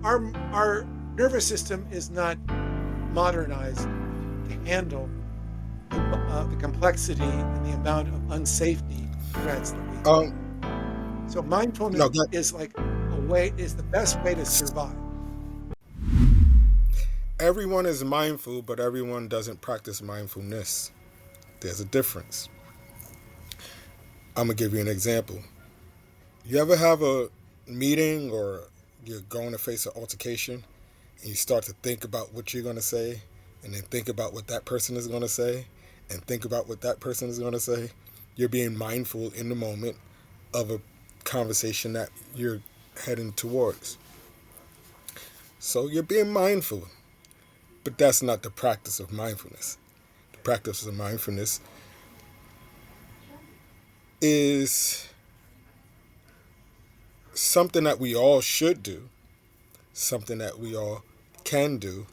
our nervous system is not modernized to handle the complexity and the amount of unsafety threats that we have. Um, So mindfulness no, is like is the best way to survive. everyone is mindful, but everyone doesn't practice mindfulness. There's a difference. I'm gonna give you an example. You ever have a meeting or you're going to face an altercation and you start to think about what you're gonna say, and then think about what that person is gonna say, and think about what that person is gonna say? You're being mindful in the moment of a conversation that you're heading towards. So you're being mindful, but that's not the practice of mindfulness. The practice of mindfulness is something that we all should do, something that we all can do,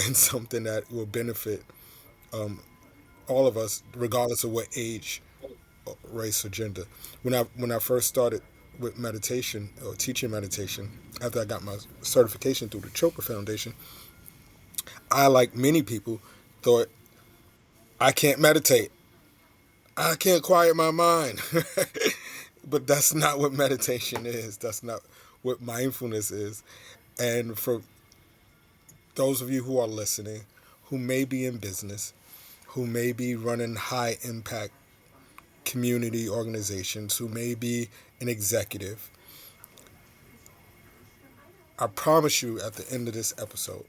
and something that will benefit all of us, regardless of what age, race, or gender. When I first started with meditation or teaching meditation, after I got my certification through the Chopra Foundation, I, like many people, thought I can't meditate. I can't quiet my mind. But that's not what meditation is. That's not what mindfulness is. And for those of you who are listening, who may be in business, who may be running high impact community organizations, who may be an executive, I promise you at the end of this episode,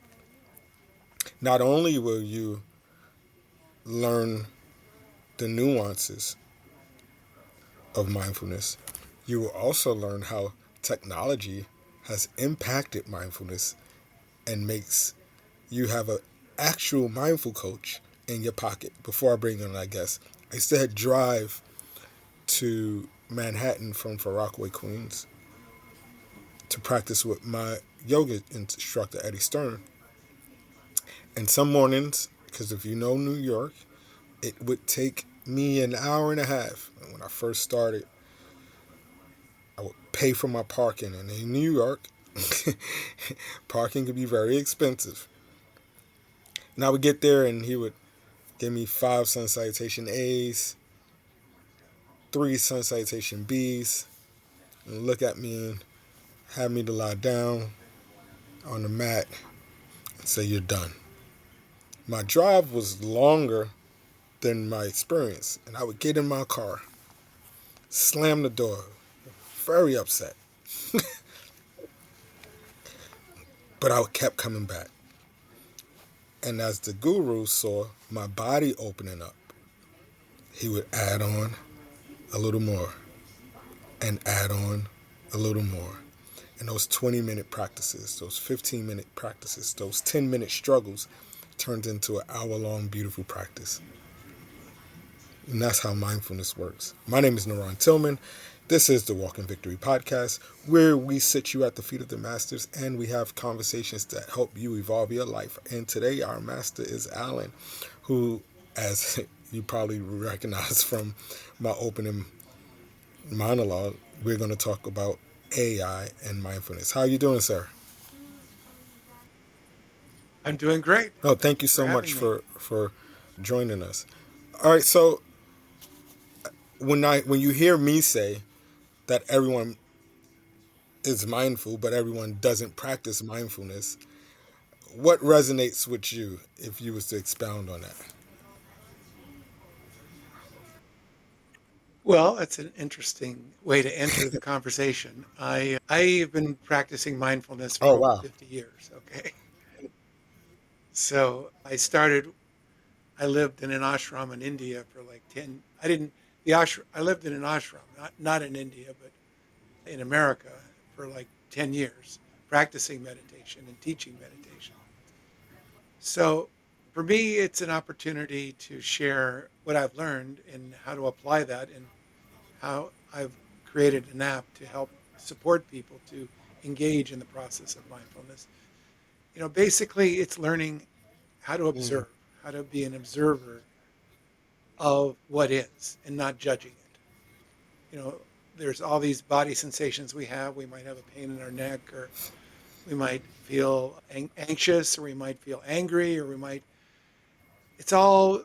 not only will you learn the nuances of mindfulness, you will also learn how technology has impacted mindfulness and makes you have an actual mindful coach in your pocket. Before I bring in our guest, I used to drive to Manhattan from Far Rockaway, Queens, to practice with my yoga instructor, Eddie Stern. And some mornings, because if you know New York, it would take me an hour and a half. And when I first started, I would pay for my parking. And in New York, parking could be very expensive. And I would get there and he would give me 5 sun salutation A's, 3 sun salutation B's, and look at me and have me to lie down on the mat and say, "You're done." My drive was longer than my experience, and I would get in my car, slam the door, very upset. But I kept coming back. And as the guru saw my body opening up, he would add on a little more and add on a little more. And those 20-minute practices, those 15-minute practices, those 10-minute struggles turned into an hour-long beautiful practice. And that's how mindfulness works. My name is NaRon Tillman. This is the Walk in Victory podcast, where we sit you at the feet of the masters and we have conversations that help you evolve your life. And today our master is Alan, who, as you probably recognize from my opening monologue, we're going to talk about AI and mindfulness. How are you doing, sir? I'm doing great. Oh, thank you For so much having me. for joining us. All right, so when you hear me say that everyone is mindful, but everyone doesn't practice mindfulness, what resonates with you if you was to expound on that? Well, that's an interesting way to enter the conversation. I have been practicing mindfulness for Oh, over wow. 50 years. Okay. So I lived in an ashram in India for like 10. I lived in an ashram, not in India, but in America for like 10 years, practicing meditation and teaching meditation. So for me, it's an opportunity to share what I've learned and how to apply that and how I've created an app to help support people to engage in the process of mindfulness. Basically, it's learning how to Mm, observe, how to be an observer of what is and not judging it. There's all these body sensations we have. We might have a pain in our neck or We might feel anxious, or we might feel angry, or we might, it's all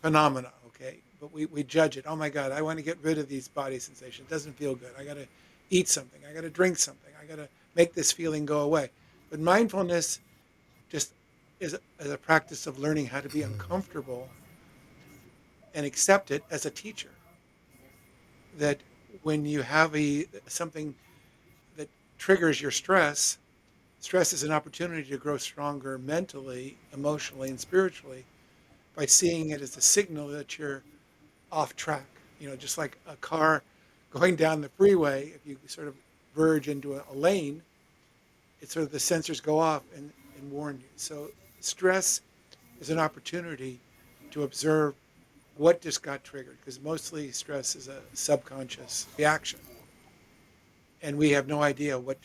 phenomena, okay? But we judge it. Oh my God, I want to get rid of these body sensations. It doesn't feel good. I got to eat something. I got to drink something. I got to make this feeling go away. But mindfulness just is a practice of learning how to be uncomfortable and accept it as a teacher. That when you have a something that triggers your stress, stress is an opportunity to grow stronger mentally, emotionally, and spiritually by seeing it as a signal that you're off track. Just like a car going down the freeway, if you sort of verge into a lane, it's sort of the sensors go off and warn you. So stress is an opportunity to observe what just got triggered, because mostly stress is a subconscious reaction, and we have no idea what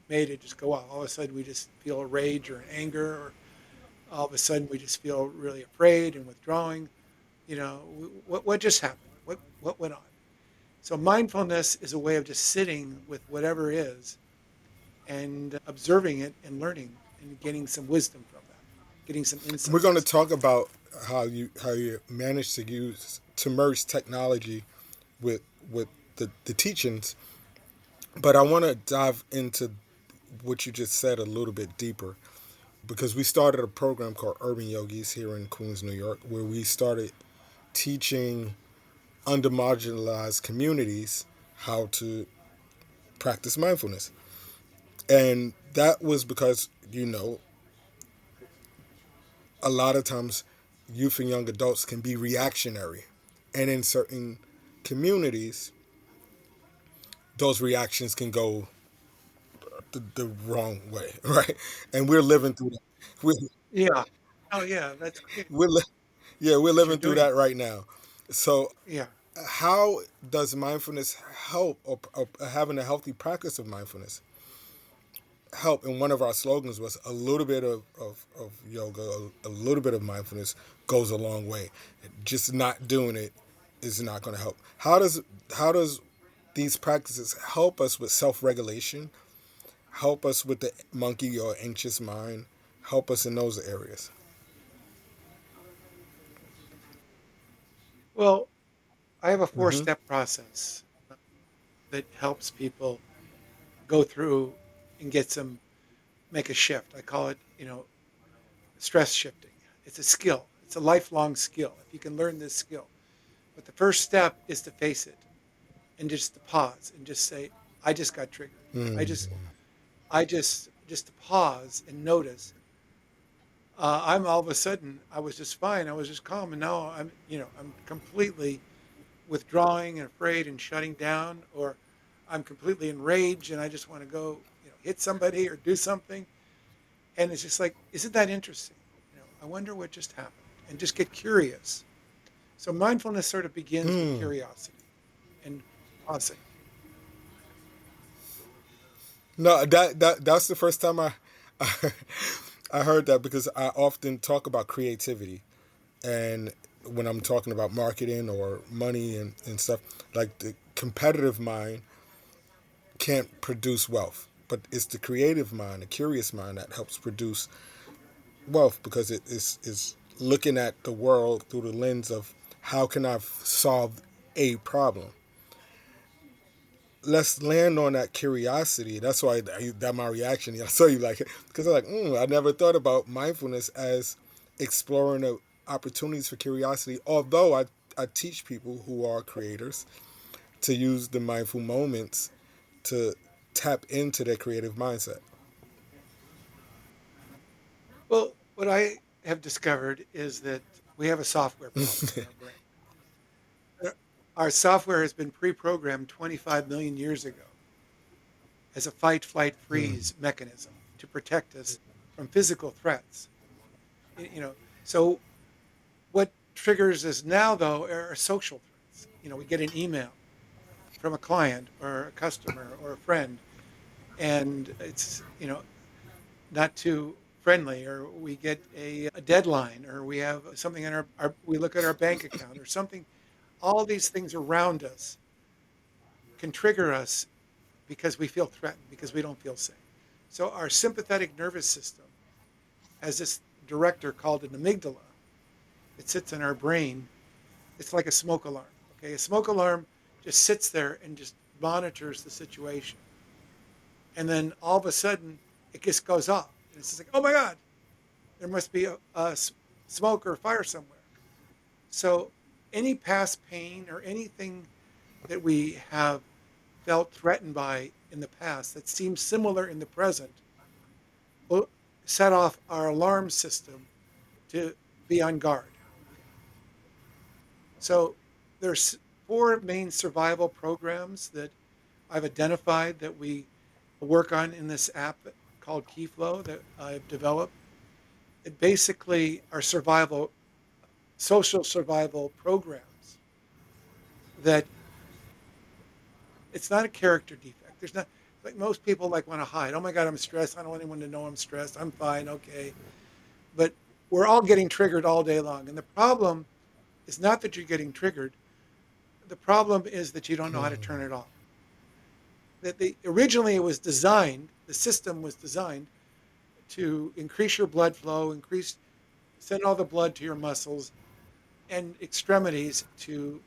made it just go off. All of a sudden, we just feel rage or anger, or all of a sudden, we just feel really afraid and withdrawing. What just happened? What went on? So mindfulness is a way of just sitting with whatever is and observing it and learning and getting some wisdom from that, getting some We're going to insights. talk about how you manage to merge technology with the teachings, but I want to dive into what you just said a little bit deeper because we started a program called Urban Yogis here in Queens, New York, where we started teaching under marginalized communities how to practice mindfulness. And that was because, a lot of times youth and young adults can be reactionary. And in certain communities, those reactions can go the wrong way, right? And we're living through that. We're, Yeah. Oh, yeah. That's great we're, yeah, we're that you're living through doing that that. right now. So, Yeah. how does mindfulness help, or having a healthy practice of mindfulness help? And one of our slogans was a little bit of yoga, a little bit of mindfulness goes a long way. Just not doing it is not going to help. How does these practices help us with self-regulation, help us with the monkey or anxious mind, help us in those areas? Well, I have a Mm-hmm. four-step process that helps people go through and make a shift. I call it, stress shifting. It's a skill. It's a lifelong skill. If you can learn this skill. But the first step is to face it and just to pause and just say, I just got triggered. I just to pause and notice. I'm all of a sudden, I was just fine. I was just calm. And now I'm completely withdrawing and afraid and shutting down, or I'm completely enraged and I just want to go, hit somebody or do something. And it's just like, isn't that interesting? I wonder what just happened, and just get curious. So mindfulness sort of begins with Mm. curiosity and pausing. No, that's the first time I heard that because I often talk about creativity, and when I'm talking about marketing or money and stuff, like the competitive mind can't produce wealth, but it's the creative mind, the curious mind that helps produce wealth because it is looking at the world through the lens of how can I solve a problem. Let's land on that curiosity. That's why that my reaction. I saw you like it because I'm like, I never thought about mindfulness as exploring the opportunities for curiosity. Although I teach people who are creators to use the mindful moments to tap into their creative mindset. Well, what I have discovered is that we have a software problem in our brain. Our software has been pre-programmed 25 million years ago as a fight, flight, freeze mechanism to protect us from physical threats. So what triggers us now, though, are social threats. We get an email from a client or a customer or a friend, and it's not too friendly, or we get a deadline, or we have something in we look at our bank account or something. All these things around us can trigger us because we feel threatened, because we don't feel safe. So our sympathetic nervous system has this director called an amygdala. It sits in our brain. It's like a smoke alarm. Okay, a smoke alarm just sits there and just monitors the situation, and then all of a sudden it just goes off, and it's just like, oh my god, there must be a smoke or fire somewhere. So any past pain or anything that we have felt threatened by in the past that seems similar in the present will set off our alarm system to be on guard. Okay. So there's four main survival programs that I've identified that we work on in this app called Keyflow that I've developed. It basically are survival, social survival programs that it's not a character defect. There's not like most people like want to hide. Oh my God, I'm stressed. I don't want anyone to know I'm stressed. I'm fine. Okay. But we're all getting triggered all day long. And the problem is not that you're getting triggered. The problem is that you don't know how to turn it off. That originally it was designed, the system was designed to increase your blood flow, send all the blood to your muscles and extremities to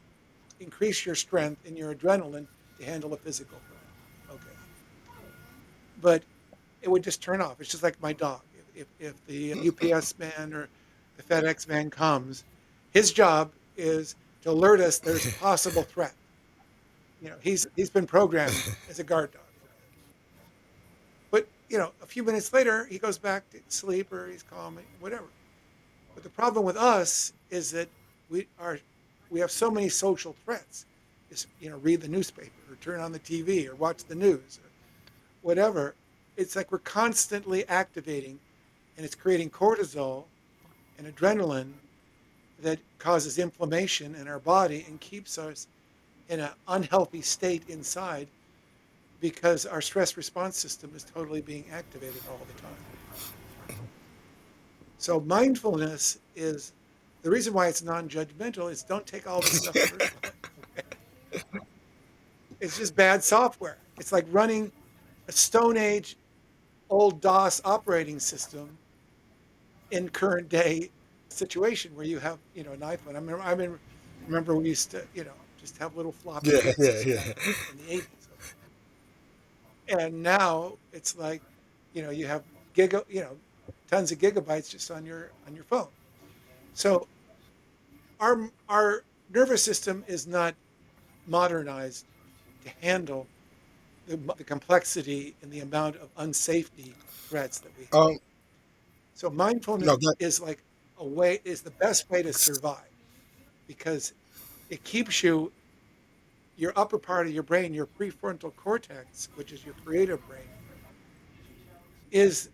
increase your strength and your adrenaline to handle a physical threat. Okay. But it would just turn off. It's just like my dog. If the UPS man or the FedEx man comes, his job is to alert us there's a possible threat. He's been programmed as a guard dog. Okay. But a few minutes later, he goes back to sleep or he's calm, whatever. But the problem with us is that we are we have so many social threats. Just read the newspaper or turn on the TV or watch the news or whatever. It's like we're constantly activating, and it's creating cortisol and adrenaline that causes inflammation in our body and keeps us in an unhealthy state inside because our stress response system is totally being activated all the time. So mindfulness is the reason why it's non-judgmental is don't take all this stuff personally. Okay. It's just bad software. It's like running a Stone Age old DOS operating system in current day situation where you have an iPhone. I remember we used to just have little floppy Yeah, disks yeah, and yeah. stuff in the 80s. Okay, and now it's like you have tons of gigabytes just on your phone. So our nervous system is not modernized to handle the complexity and the amount of unsafety threats that we have. Um, So mindfulness no, that, is like is the best way to survive because it keeps your upper part of your brain, your prefrontal cortex, which is your creative brain, is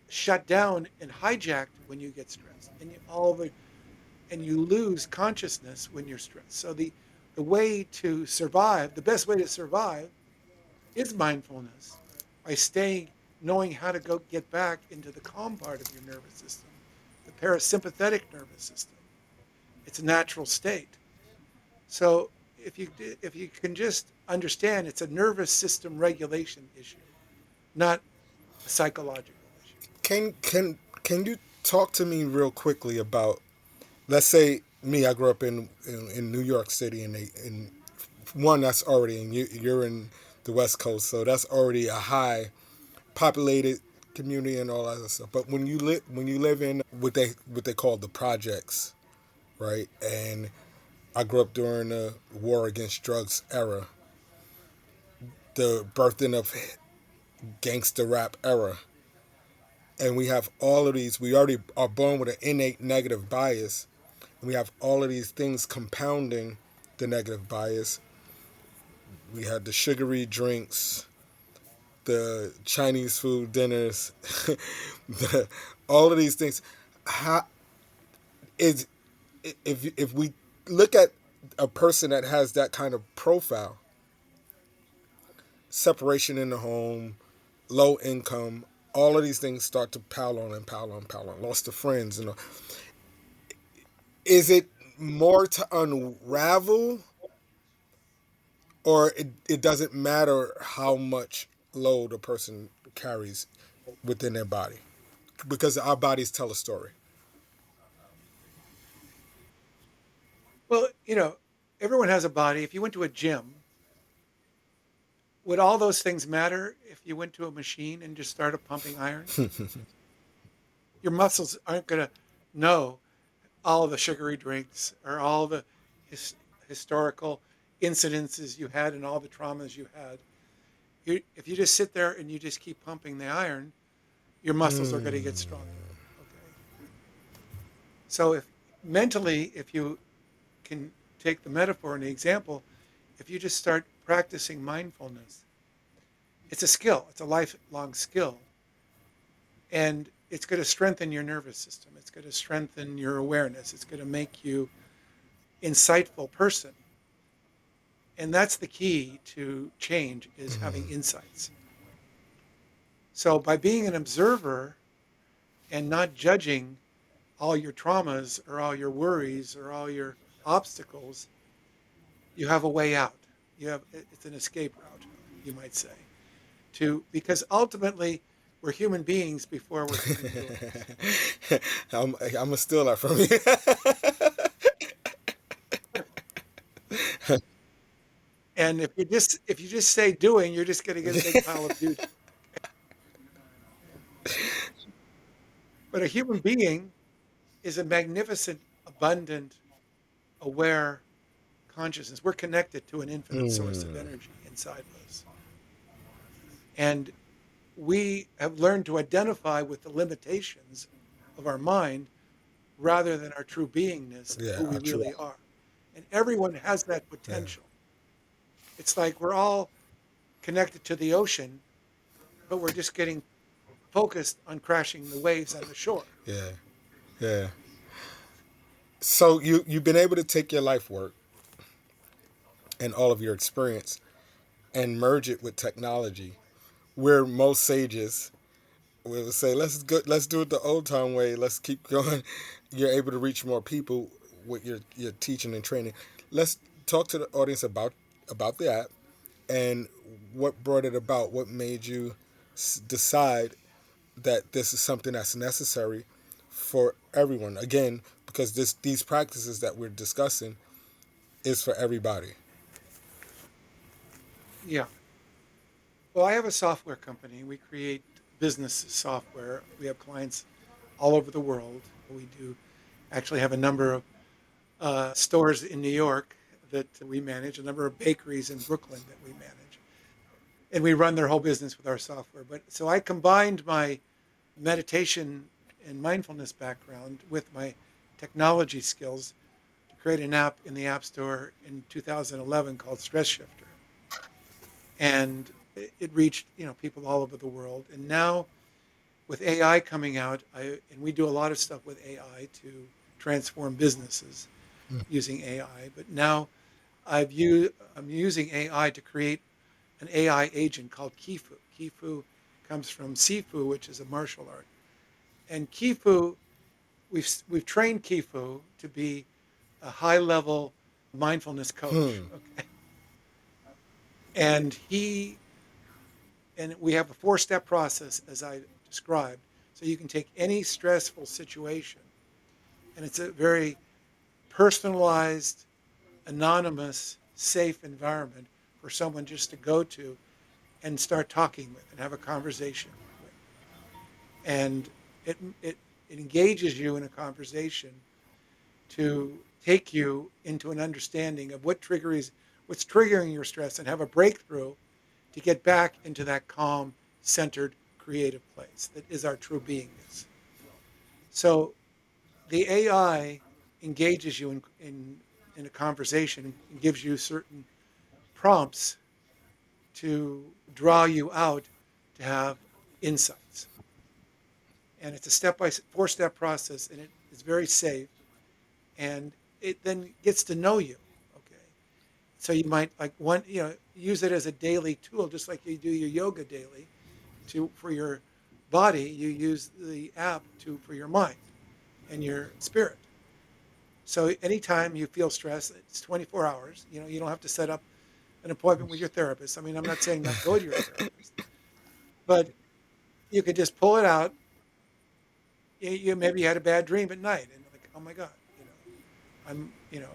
shut down and hijacked when you get stressed, and you lose consciousness when you're stressed. So the way to survive, the best way to survive, is mindfulness by knowing how to go get back into the calm part of your nervous system, the parasympathetic nervous system. It's a natural state. So if you can just understand, it's a nervous system regulation issue, not a psychological issue. can you talk to me real quickly about, let's say me, I grew up in New York City, and one that's already in you're in the West Coast, so that's already a high populated community and all that other stuff. But when you live in what they call the projects, right? And I grew up during the war against drugs era, the birthing of gangster rap era, and we have all of these. We already are born with an innate negative bias, and we have all of these things compounding the negative bias. We had the sugary drinks, the Chinese food dinners, the, all of these things. How is if we look at a person that has that kind of profile, separation in the home, low income, all of these things start to pile on and pile on, pile on. Lost of friends, is it more to unravel, or it doesn't matter how much? load a person carries within their body, because our bodies tell a story. Well, everyone has a body. If you went to a gym, would all those things matter if you went to a machine and just started pumping iron? Your muscles aren't going to know all the sugary drinks or all the his, historical incidences you had and all the traumas you had. If you just sit there and you just keep pumping the iron, your muscles are going to get stronger. Okay. So if mentally, if you can take the metaphor and the example, if you just start practicing mindfulness, it's a skill, it's a lifelong skill, and it's going to strengthen your nervous system. It's going to strengthen your awareness. It's going to make you insightful person. And that's the key to change is having insights. So by being an observer and not judging all your traumas or all your worries or all your obstacles, you have a way out. It's an escape route, you might say, to because ultimately we're human beings before we're human doings. I'm gonna steal that from you. And if you just say doing, you're just going to get a big pile of duty. But a human being is a magnificent, abundant, aware consciousness. We're connected to an infinite source of energy inside of us. And we have learned to identify with the limitations of our mind rather than our true beingness of Yeah, who we true. really are. And everyone has that Yeah, potential. It's like we're all connected to the ocean, but we're just getting focused on crashing the waves on the shore. yeah, yeah. So you've been able to take your life work and all of your experience and merge it with technology, where most sages will say, let's do it the old time way. Let's keep going. You're able to reach more people with your teaching and training. Let's talk to the audience about the app and what brought it about. What made you decide that this is something that's necessary for everyone? Again, because these practices that we're discussing is for everybody. Yeah. Well, I have a software company. We create business software. We have clients all over the world. We do actually have a number of stores in New York that we manage, a number of bakeries in Brooklyn that we manage, and we run their whole business with our software. But so I combined my meditation and mindfulness background with my technology skills to create an app in the App Store in 2011 called Stress Shifter, and it reached people all over the world. And now with AI coming out, and we do a lot of stuff with AI to transform businesses using AI. But now I'm using AI to create an AI agent called Kifu. Kifu comes from Sifu, which is a martial art. And Kifu, we've trained Kifu to be a high level mindfulness coach. Hmm. Okay, and we have a 4-step process as I described. So you can take any stressful situation, and it's a very personalized, anonymous, safe environment for someone just to go to and start talking with and have a conversation with. And it engages you in a conversation to take you into an understanding of what's triggering your stress and have a breakthrough to get back into that calm, centered, creative place that is our true beingness. So the AI engages you in a conversation and gives you certain prompts to draw you out to have insights. And it's a 4-step process, and it is very safe. And it then gets to know you. Okay. So you might use it as a daily tool, just like you do your yoga daily for your body. You use the app for your mind and your spirit. So anytime you feel stress, it's 24 hours. You don't have to set up an appointment with your therapist. I mean, I'm not saying not go to your therapist, but you could just pull it out. You maybe had a bad dream at night and like, oh my God,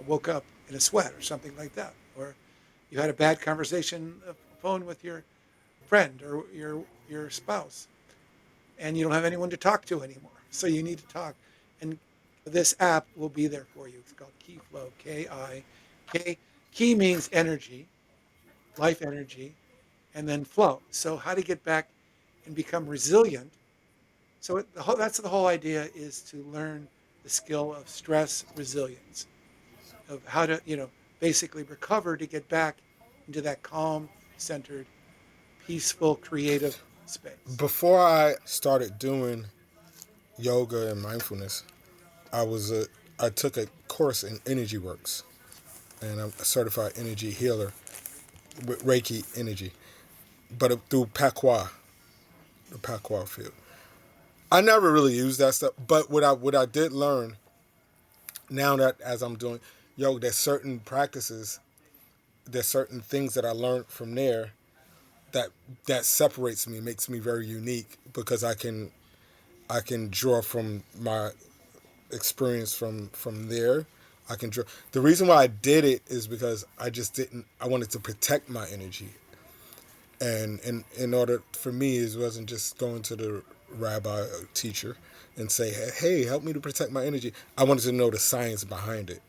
woke up in a sweat or something like that. Or you had a bad conversation on the phone with your friend or your spouse and you don't have anyone to talk to anymore. So you need to talk. And this app will be there for you. It's called Key Flow, K. Key means energy, life energy, and then flow. So how to get back and become resilient. So that's the whole idea is to learn the skill of stress resilience, of how to, basically recover to get back into that calm, centered, peaceful, creative space. Before I started doing yoga and mindfulness, I was a I took a course in energy works, and I'm a certified energy healer with Reiki energy, but through Pakwa, the Pakwa field. I never really used that stuff, but what I did learn now that as I'm doing yoga, there's certain practices, there's certain things that I learned from there that that separates me, makes me very unique because I can draw from my experience from there. I can draw. The reason why I did it is because I just didn't. I wanted to protect my energy, and in order for me, it wasn't just going to the rabbi or teacher and say, "Hey, help me to protect my energy." I wanted to know the science behind it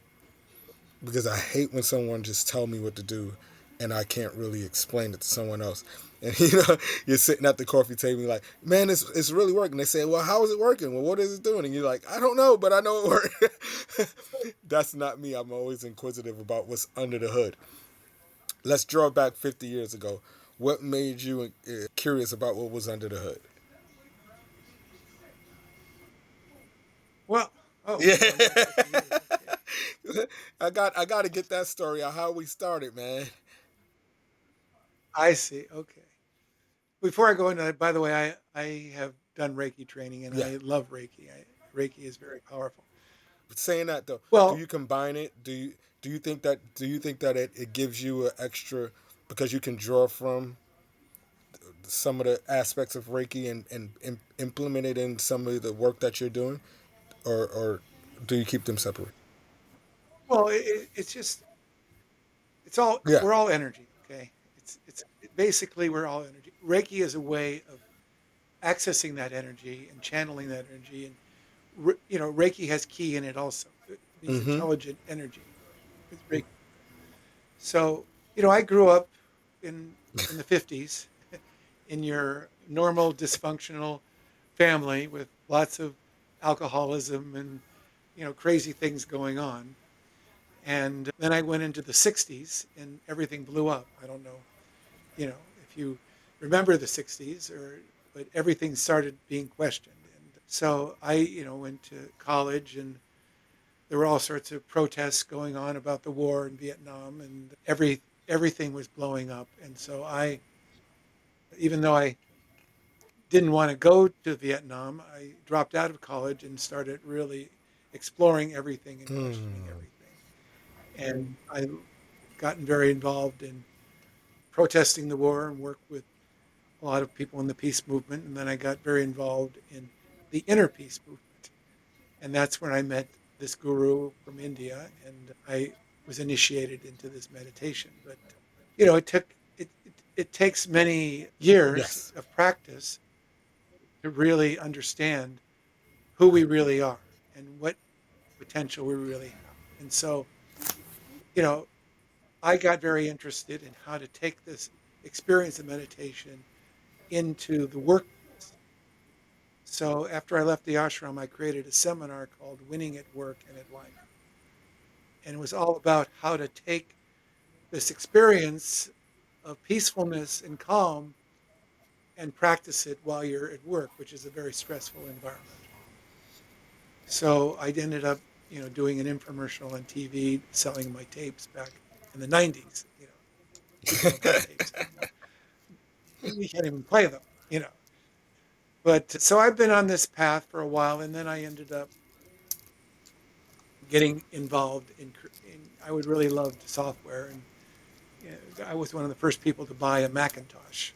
because I hate when someone just tell me what to do and I can't really explain it to someone else. And you're sitting at the coffee table, you're like, man, it's really working. They say, well, how is it working? Well, what is it doing? And you're like, I don't know, but I know it works. That's not me. I'm always inquisitive about what's under the hood. Let's draw back 50 years ago. What made you curious about what was under the hood? Well, oh, Yeah, we're going back 50 years. Okay. I got to get that story on how we started, man. I see. Okay. Before I go into that, by the way, I have done Reiki training and Yeah. I love Reiki. Reiki is very powerful. Saying that though, do Well, you combine it? Do you think that it gives you an extra because you can draw from some of the aspects of Reiki and implement it in some of the work that you're doing, or do you keep them separate? it's just Yeah. we're all energy. Okay. It's basically we're all energy. Reiki is a way of accessing that energy and channeling that energy. And Reiki has ki in it also. It means Mm-hmm. intelligent energy. It's Reiki. So I grew up in the 50s in your normal dysfunctional family with lots of alcoholism and crazy things going on. And then I went into the 60s and everything blew up. I don't know, if you remember the 60s but everything started being questioned. So I, went to college and there were all sorts of protests going on about the war in Vietnam and everything was blowing up. And so even though I didn't want to go to Vietnam, I dropped out of college and started really exploring everything and questioning Hmm. everything. And I gotten very involved in protesting the war and worked with a lot of people in the peace movement. And then I got very involved in the inner peace movement. And that's when I met this guru from India, and I was initiated into this meditation. But it takes many years Yes. of practice to really understand who we really are and what potential we really have. And so, you know, I got very interested in how to take this experience of meditation into the workplace. So after I left the ashram, I created a seminar called Winning at Work and at Life. And it was all about how to take this experience of peacefulness and calm and practice it while you're at work, which is a very stressful environment. So I ended up, doing an infomercial on TV, selling my tapes back in the 90s. People don't have tapes anymore. You can't even play them. But so I've been on this path for a while, and then I ended up getting involved in I would really loved software, and I was one of the first people to buy a Macintosh.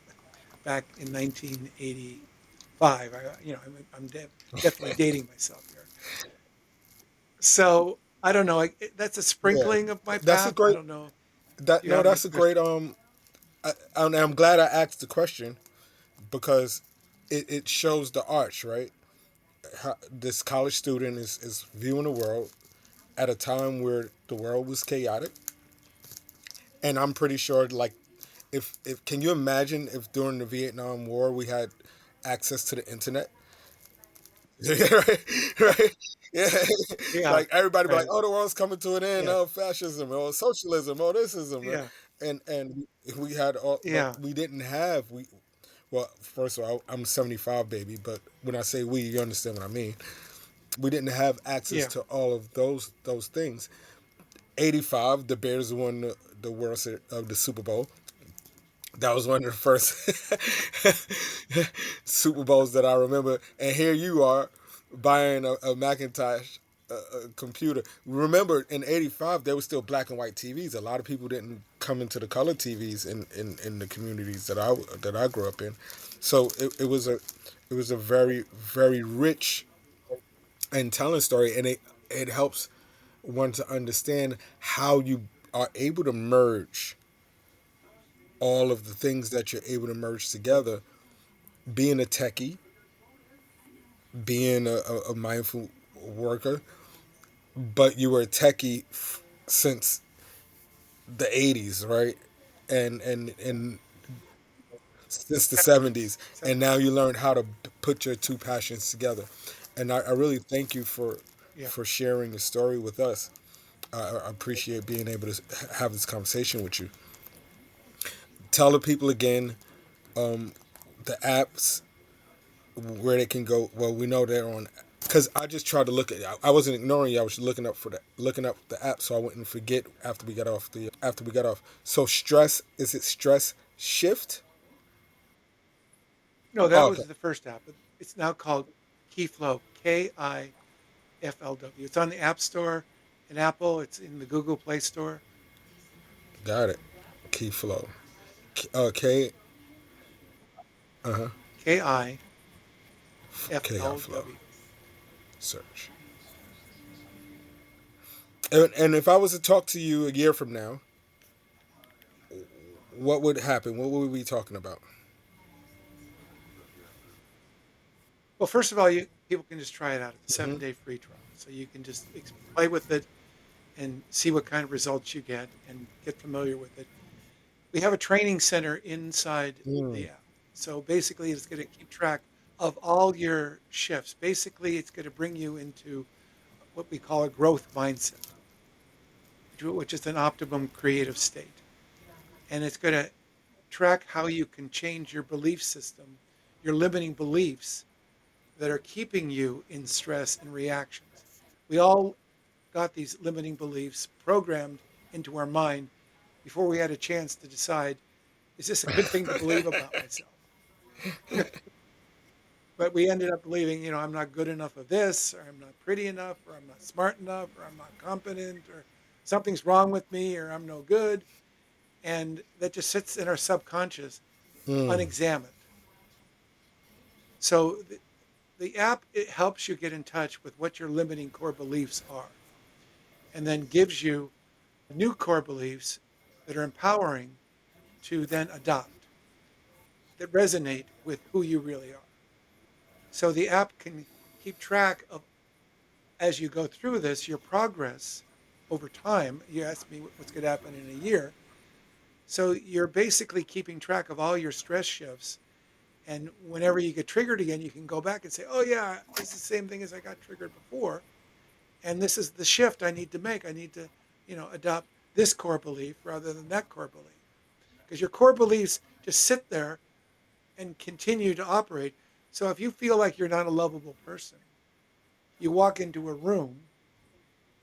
back in 1985. Definitely dating myself here. So I don't know. That's a Yeah, sprinkling of my that's a path. I great. don't know if That you no, have any that's a great. questions. I'm glad I asked the question because it shows the arch, right? How, this college student is viewing the world at a time where the world was chaotic, and I'm pretty sure, like, if can you imagine if during the Vietnam War we had access to the internet? Right, right, yeah. Yeah, Like everybody be like, right. "Oh, the world's coming to an end. Yeah, Oh, fascism, or socialism, or thisism," right? yeah, And we had all, but yeah, we didn't have we. Well, first of all, I'm 75, baby, but when I say we, you understand what I mean. We didn't have access yeah. to all of those things. 85, the Bears won the of the Super Bowl. That was one of the first Super Bowls that I remember. And here you are buying a Macintosh computer. Remember, in '85, there was still black and white TVs. A lot of people didn't come into the color TVs in the communities that I grew up in. So it was a very very rich and telling story, and it helps one to understand how you are able to merge all of the things that you're able to merge together, being a techie, being a mindful worker, but you were a techie since the 80s, right? And since the 70s, and now 70s. you learned how to put your two passions together. And I really thank you Yeah. for sharing the story with us. I appreciate being able to have this conversation with you. Tell the people again the apps where they can go. Well, we know they're on, because I just tried to look at. I wasn't ignoring you. I was looking up the app so I wouldn't forget after we got off. So stress, is it stress shift? No, that Oh, okay, was the first app. It's now called Keyflow, KIFLW. It's on the App Store in Apple. It's in the Google Play Store. got it. Key flow. K. Uh huh. Ki flow. KIFLW. Search. And if I was to talk to you a year from now, what would happen? What would we be talking about? Well, first of all, people can just try it out. It's a Hmm. 7-day free trial. So you can just play with it and see what kind of results you get and get familiar with it. We have a training center inside Mm. the app. So basically, it's going to keep track of all your shifts. Basically, it's going to bring you into what we call a growth mindset, which is an optimum creative state. And it's going to track how you can change your belief system, your limiting beliefs that are keeping you in stress and reactions. We all got these limiting beliefs programmed into our mind before we had a chance to decide, is this a good thing to believe about myself? But we ended up believing, I'm not good enough of this, or I'm not pretty enough, or I'm not smart enough, or I'm not competent, or something's wrong with me, or I'm no good. And that just sits in our subconscious Mm. unexamined. So the app, it helps you get in touch with what your limiting core beliefs are, and then gives you new core beliefs that are empowering to then adopt, that resonate with who you really are. So the app can keep track of, as you go through this, your progress over time. You asked me what's going to happen in a year. So you're basically keeping track of all your stress shifts. And whenever you get triggered again, you can go back and say, oh, yeah, this is the same thing as I got triggered before. And this is the shift I need to make. I need to, adopt this core belief rather than that core belief. Because your core beliefs just sit there and continue to operate. So if you feel like you're not a lovable person, you walk into a room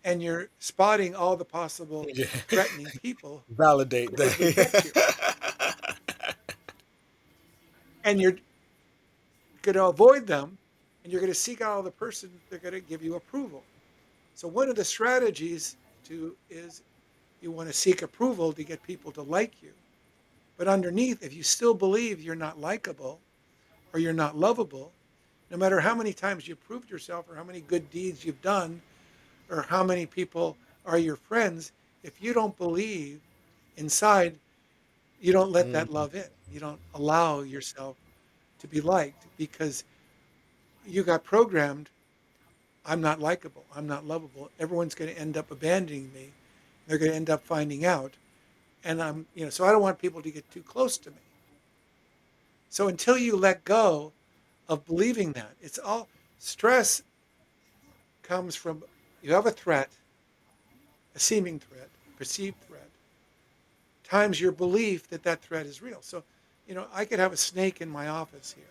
and you're spotting all the possible Yeah. threatening people Validate who could reject you. that. And you're going to avoid them, and you're going to seek out the person they're going to give you approval. So one of the strategies to is you want to seek approval to get people to like you, But underneath, if you still believe you're not likable or you're not lovable, no matter how many times you've proved yourself or how many good deeds you've done or how many people are your friends, if you don't believe inside, you don't let that Mm. love in. You don't allow yourself to be liked because you got programmed. I'm not likable. I'm not lovable. Everyone's going to end up abandoning me. They're going to end up finding out. And so I don't want people to get too close to me. So until you let go of believing that, it's all stress comes from you have a threat, a seeming threat, a perceived threat, times your belief that that threat is real. So, I could have a snake in my office here,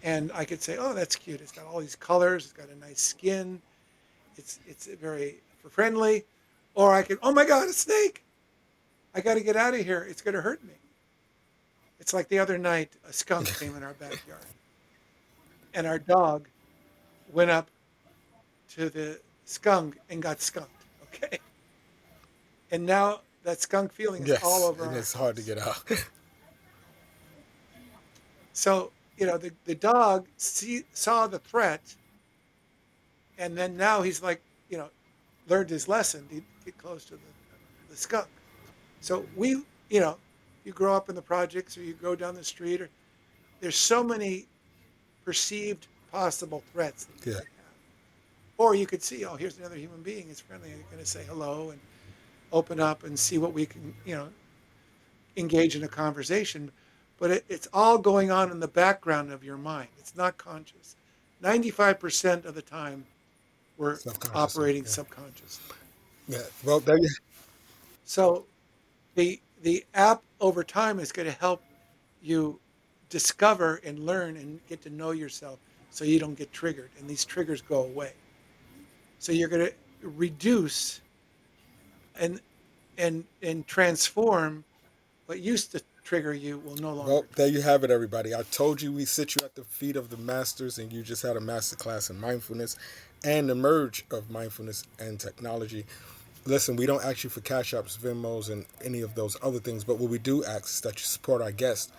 and I could say, "Oh, that's cute. It's got all these colors. It's got a nice skin. It's very friendly." Or I could, "Oh my God, a snake! I got to get out of here. It's going to hurt me." It's like the other night, a skunk came in our backyard, and our dog went up to the skunk and got skunked. Okay, and now that skunk feeling is all Yes, over and our it's hard to house. get out. So, the dog saw the threat, and then now he's like, learned his lesson to get close to the skunk. So you grow up in the projects or you go down the street, or there's so many perceived possible threats that you Yeah. could have. Or you could see, oh, here's another human being. It's friendly. You're going to say hello and open up and see what we can, engage in a conversation. But it's all going on in the background of your mind. It's not conscious. 95% of the time, we're Subconsciously. operating Yeah. subconsciously. Yeah. Well, there you. So the app over time is going to help you discover and learn and get to know yourself so you don't get triggered and these triggers go away. So you're going to reduce and and transform what used to trigger you will no Well, longer there trigger you you. have it, everybody. I told you we sit you at the feet of the masters, and you just had a master class in mindfulness and the merge of mindfulness and technology. Listen, we don't ask you for cash apps, Venmos, and any of those other things, but what we do ask is that you support our guests.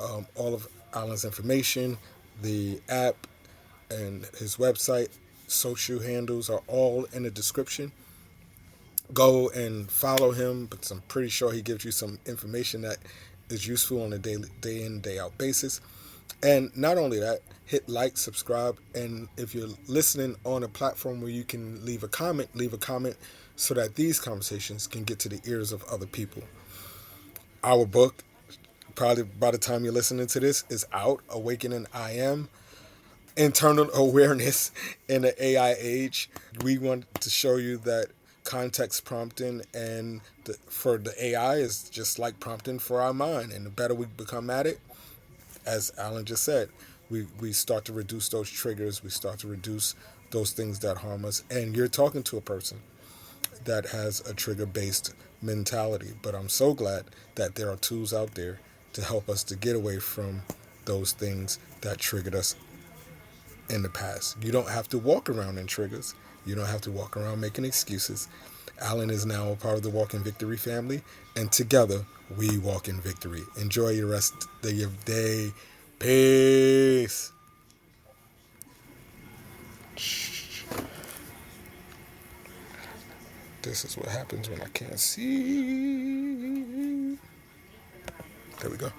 All of Alan's information, the app, and his website, social handles are all in the description. Go and follow him, because I'm pretty sure he gives you some information that is useful on a daily, day in, day out basis. And not only that, hit like, subscribe, and if you're listening on a platform where you can leave a comment so that these conversations can get to the ears of other people. Our book, probably by the time you're listening to this, is out. Awakening I Am, Internal Awareness in the AI Age. We want to show you that context prompting for the AI is just like prompting for our mind. And the better we become at it, as Alan just said, we start to reduce those triggers. We start to reduce those things that harm us. And you're talking to a person that has a trigger based mentality. But I'm so glad that there are tools out there to help us to get away from those things that triggered us in the past. You don't have to walk around in triggers. You don't have to walk around making excuses. Alan is now a part of the Walk in Victory family, and together we walk in victory. Enjoy your rest of your day. Peace. This is what happens when I can't see. There we go.